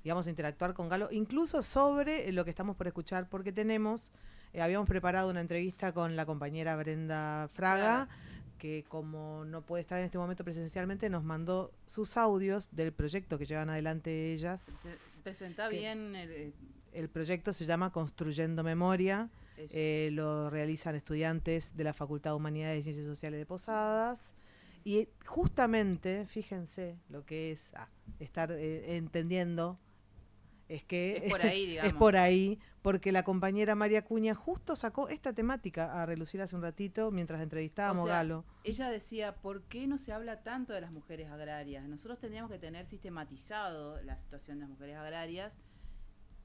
y vamos a interactuar con Galo, incluso sobre lo que estamos por escuchar, porque habíamos preparado una entrevista con la compañera Brenda Fraga, que como no puede estar en este momento presencialmente, nos mandó sus audios del proyecto que llevan adelante ellas. Presenta bien el proyecto se llama Construyendo Memoria. Lo realizan estudiantes de la Facultad de Humanidades y Ciencias Sociales de Posadas. Y justamente, fíjense lo que es estar entendiendo, es que es por ahí, digamos. es por ahí, porque la compañera María Cuña justo sacó esta temática a relucir hace un ratito mientras entrevistábamos Galo. Ella decía, ¿por qué no se habla tanto de las mujeres agrarias? Nosotros tendríamos que tener sistematizado la situación de las mujeres agrarias.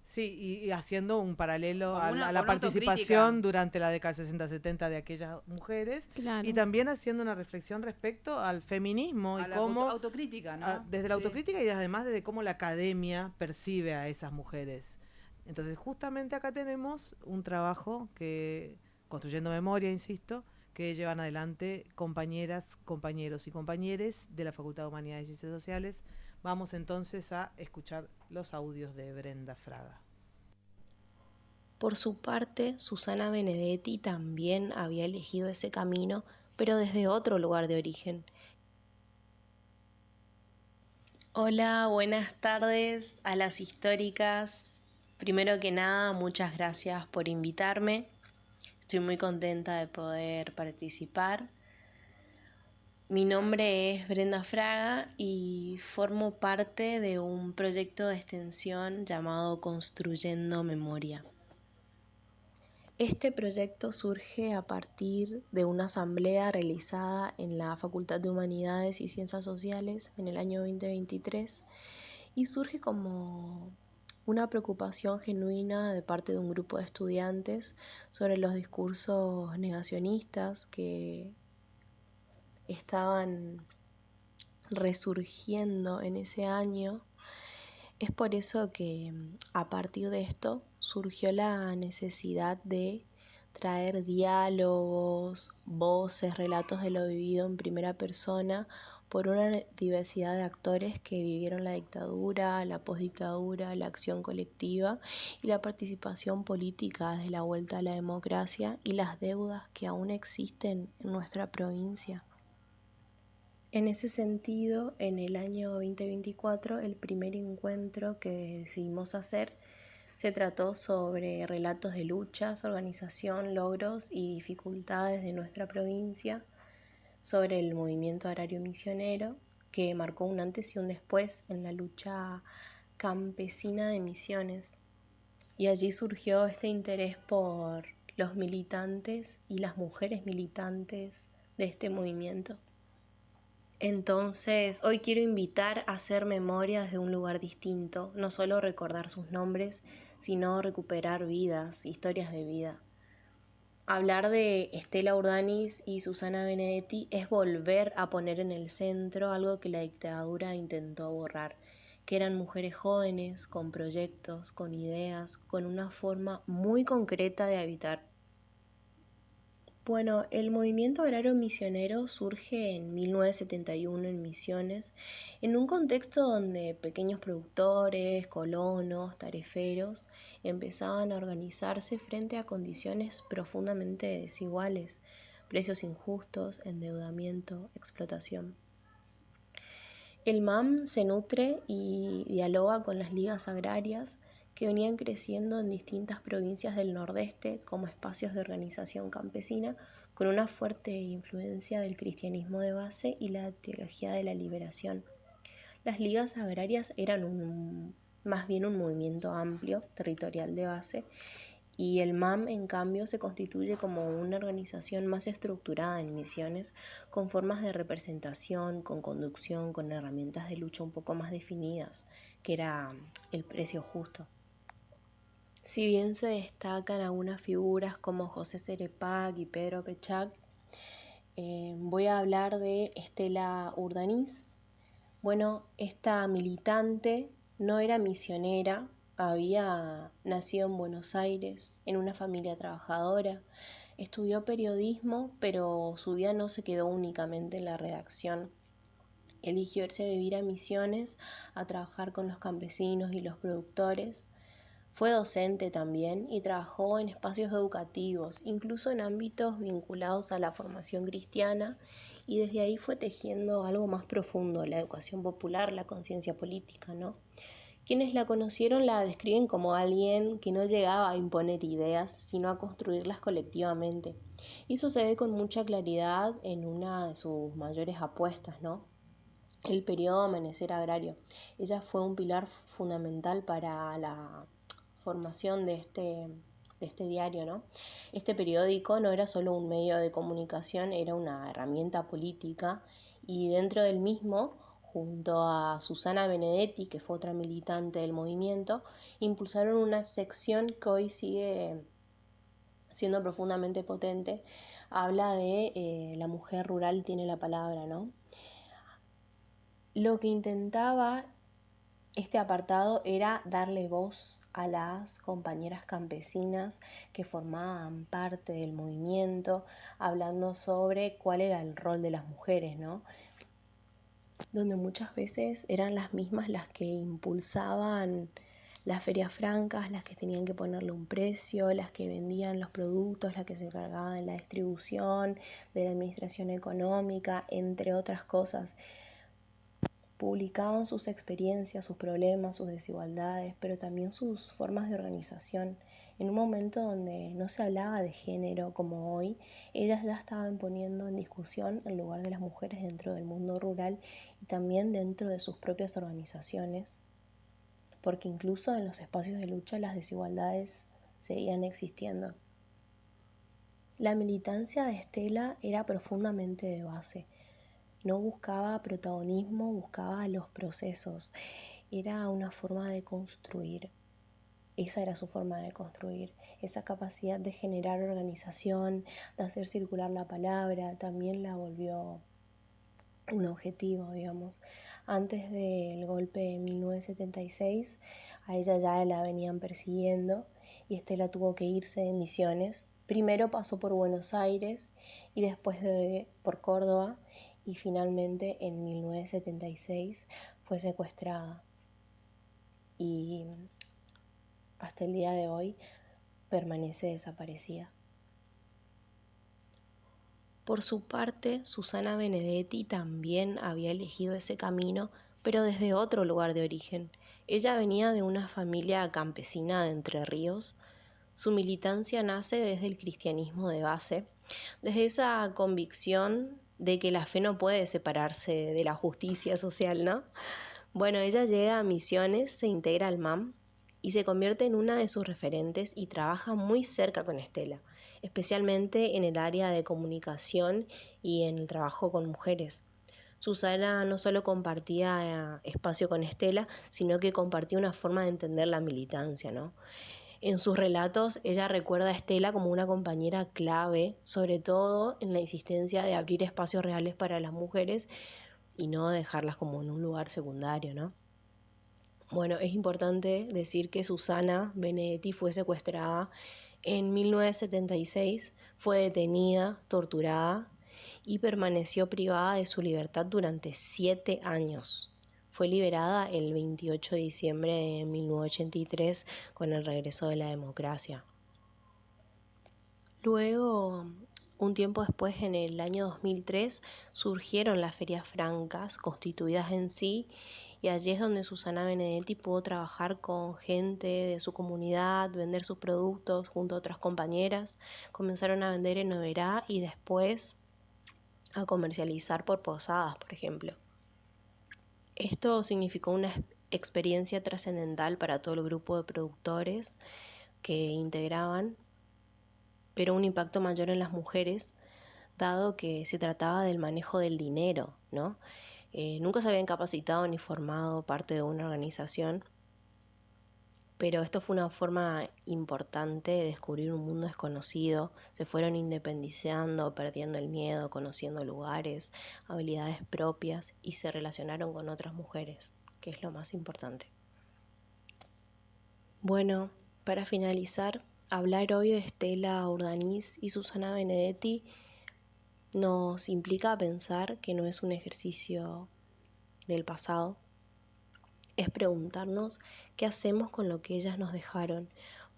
Sí, y haciendo un paralelo a la participación autocrítica durante la década 60-70 de aquellas mujeres, claro. Y también haciendo una reflexión respecto al feminismo a y la cómo autocrítica, ¿no? desde la autocrítica y además desde cómo la academia percibe a esas mujeres. Entonces justamente acá tenemos un trabajo que, construyendo memoria, insisto, que llevan adelante compañeras, compañeros y compañeres de la Facultad de Humanidades y Ciencias Sociales. Vamos entonces a escuchar los audios de Brenda Fraga. Por su parte, Susana Benedetti también había elegido ese camino, pero desde otro lugar de origen. Hola, buenas tardes a las históricas. Primero que nada, muchas gracias por invitarme. Estoy muy contenta de poder participar. Mi nombre es Brenda Fraga y formo parte de un proyecto de extensión llamado Construyendo Memoria. Este proyecto surge a partir de una asamblea realizada en la Facultad de Humanidades y Ciencias Sociales en el año 2023 y surge como una preocupación genuina de parte de un grupo de estudiantes sobre los discursos negacionistas que estaban resurgiendo en ese año. Es por eso que a partir de esto surgió la necesidad de traer diálogos, voces, relatos de lo vivido en primera persona por una diversidad de actores que vivieron la dictadura, la postdictadura, la acción colectiva y la participación política desde la vuelta a la democracia y las deudas que aún existen en nuestra provincia. En ese sentido, en el año 2024, el primer encuentro que decidimos hacer se trató sobre relatos de luchas, organización, logros y dificultades de nuestra provincia, sobre el movimiento agrario misionero, que marcó un antes y un después en la lucha campesina de Misiones. Y allí surgió este interés por los militantes y las mujeres militantes de este movimiento. Entonces, hoy quiero invitar a hacer memoria desde un lugar distinto, no solo recordar sus nombres, sino recuperar vidas, historias de vida. Hablar de Estela Urdanis y Susana Benedetti es volver a poner en el centro algo que la dictadura intentó borrar, que eran mujeres jóvenes, con proyectos, con ideas, con una forma muy concreta de habitar. Bueno, el movimiento agrario misionero surge en 1971 en Misiones, en un contexto donde pequeños productores, colonos, tareferos empezaban a organizarse frente a condiciones profundamente desiguales, precios injustos, endeudamiento, explotación. El MAM se nutre y dialoga con las ligas agrarias que venían creciendo en distintas provincias del Nordeste como espacios de organización campesina con una fuerte influencia del cristianismo de base y la teología de la liberación. Las ligas agrarias eran más bien un movimiento amplio, territorial de base, y el MAM, en cambio, se constituye como una organización más estructurada en Misiones, con formas de representación, con conducción, con herramientas de lucha un poco más definidas, que era el precio justo. Si bien se destacan algunas figuras como José Cerepac y Pedro Pechac, voy a hablar de Estela Urdanis. Bueno, esta militante no era misionera, había nacido en Buenos Aires, en una familia trabajadora, estudió periodismo, pero su vida no se quedó únicamente en la redacción. Eligió irse a vivir a Misiones, a trabajar con los campesinos y los productores. Fue docente también y trabajó en espacios educativos, incluso en ámbitos vinculados a la formación cristiana, y desde ahí fue tejiendo algo más profundo, la educación popular, la conciencia política, ¿no? Quienes la conocieron la describen como alguien que no llegaba a imponer ideas, sino a construirlas colectivamente. Y eso se ve con mucha claridad en una de sus mayores apuestas, ¿no? El periodo Amanecer Agrario. Ella fue un pilar fundamental para la formación de este diario, ¿no? Este periódico no era solo un medio de comunicación, era una herramienta política, y dentro del mismo, junto a Susana Benedetti, que fue otra militante del movimiento, impulsaron una sección que hoy sigue siendo profundamente potente. Habla de la mujer rural tiene la palabra, ¿no? Lo que intentaba este apartado era darle voz a las compañeras campesinas que formaban parte del movimiento, hablando sobre cuál era el rol de las mujeres, ¿no? Donde muchas veces eran las mismas las que impulsaban las ferias francas, las que tenían que ponerle un precio, las que vendían los productos, las que se encargaban de la distribución, de la administración económica, entre otras cosas. Publicaban sus experiencias, sus problemas, sus desigualdades, pero también sus formas de organización. En un momento donde no se hablaba de género como hoy, ellas ya estaban poniendo en discusión el lugar de las mujeres dentro del mundo rural y también dentro de sus propias organizaciones, porque incluso en los espacios de lucha las desigualdades seguían existiendo. La militancia de Estela era profundamente de base. No buscaba protagonismo, buscaba los procesos. Era una forma de construir. Esa era su forma de construir. Esa capacidad de generar organización, de hacer circular la palabra, también la volvió un objetivo, digamos. Antes del golpe de 1976, a ella ya la venían persiguiendo y Estela tuvo que irse de Misiones. Primero pasó por Buenos Aires y después por Córdoba, y finalmente en 1976 fue secuestrada y hasta el día de hoy permanece desaparecida. Por su parte, Susana Benedetti también había elegido ese camino, pero desde otro lugar de origen. Ella venía de una familia campesina de Entre Ríos. Su militancia nace desde el cristianismo de base, desde esa convicción de que la fe no puede separarse de la justicia social, ¿no? Bueno, ella llega a Misiones, se integra al MAM y se convierte en una de sus referentes y trabaja muy cerca con Estela, especialmente en el área de comunicación y en el trabajo con mujeres. Susana no solo compartía espacio con Estela, sino que compartía una forma de entender la militancia, ¿no? En sus relatos, ella recuerda a Estela como una compañera clave, sobre todo en la insistencia de abrir espacios reales para las mujeres y no dejarlas como en un lugar secundario, ¿no? Bueno, es importante decir que Susana Benedetti fue secuestrada en 1976, fue detenida, torturada y permaneció privada de su libertad durante 7 años. Fue liberada el 28 de diciembre de 1983 con el regreso de la democracia. Luego, un tiempo después, en el año 2003, surgieron las ferias francas constituidas en sí, y allí es donde Susana Benedetti pudo trabajar con gente de su comunidad, vender sus productos junto a otras compañeras. Comenzaron a vender en Oberá y después a comercializar por posadas, por ejemplo. Esto significó una experiencia trascendental para todo el grupo de productores que integraban, pero un impacto mayor en las mujeres, dado que se trataba del manejo del dinero, ¿no? Nunca se habían capacitado ni formado parte de una organización, pero esto fue una forma importante de descubrir un mundo desconocido. Se fueron independizando, perdiendo el miedo, conociendo lugares, habilidades propias, y se relacionaron con otras mujeres, que es lo más importante. Bueno, para finalizar, hablar hoy de Estela Urdanís y Susana Benedetti nos implica pensar que no es un ejercicio del pasado, es preguntarnos qué hacemos con lo que ellas nos dejaron,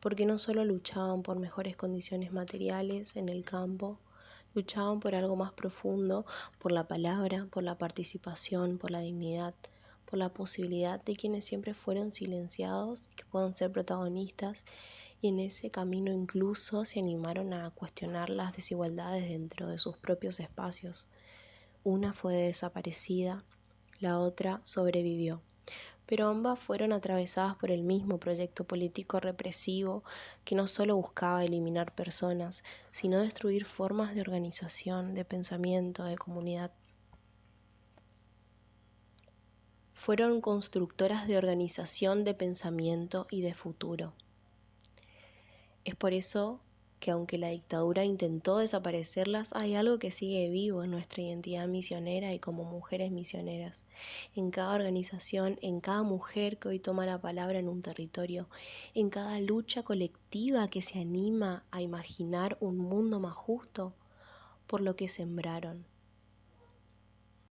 porque no solo luchaban por mejores condiciones materiales en el campo, luchaban por algo más profundo, por la palabra, por la participación, por la dignidad, por la posibilidad de quienes siempre fueron silenciados que puedan ser protagonistas, y en ese camino incluso se animaron a cuestionar las desigualdades dentro de sus propios espacios. Una fue desaparecida, la otra sobrevivió, pero ambas fueron atravesadas por el mismo proyecto político represivo que no solo buscaba eliminar personas, sino destruir formas de organización, de pensamiento, de comunidad. Fueron constructoras de organización, de pensamiento y de futuro. Es por eso que aunque la dictadura intentó desaparecerlas, hay algo que sigue vivo en nuestra identidad misionera y como mujeres misioneras. En cada organización, en cada mujer que hoy toma la palabra en un territorio, en cada lucha colectiva que se anima a imaginar un mundo más justo por lo que sembraron,